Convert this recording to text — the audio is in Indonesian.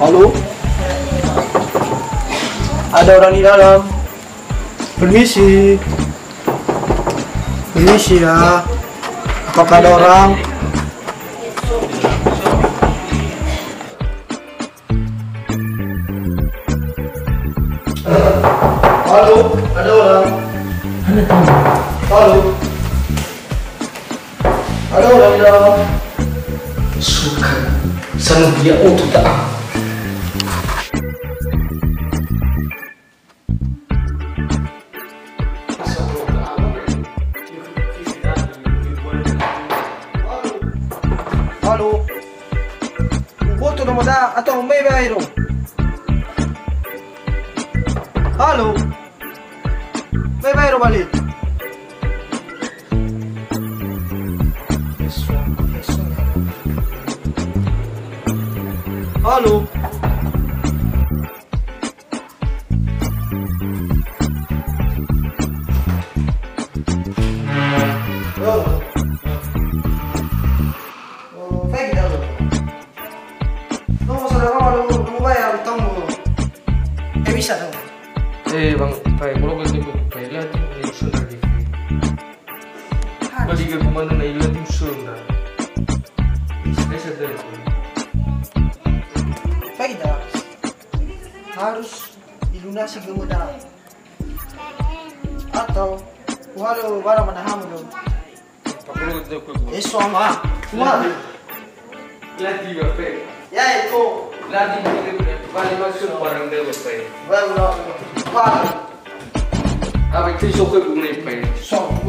Halo? Ada orang di dalam. Permisi. Permisi ya. Apakah ada orang? Halo, ada orang? Halo? Ada orang di dalam? Suka sama dia untuk tak. Halo? Voto nomor da atau may bayro? Halo? May bayro balik? Halo? Pegi dah. No, saudara kalau mau bayar utang mo. Bisa dong. Bang, pai, kalau gitu pai lah tu sudah di. Bagi ke komando na ilah tu sudah. Bisa dah. Pegi dah. Harus dilunasi kemudahan. Atau walau barang mana hamu dong. Kalau gitu aku. Sama. Wah. Lagi pai. Ya itu. Lagi balik masuk barang dia pai. Baru. Wah. Apa itu sok aku ni pai. Sok.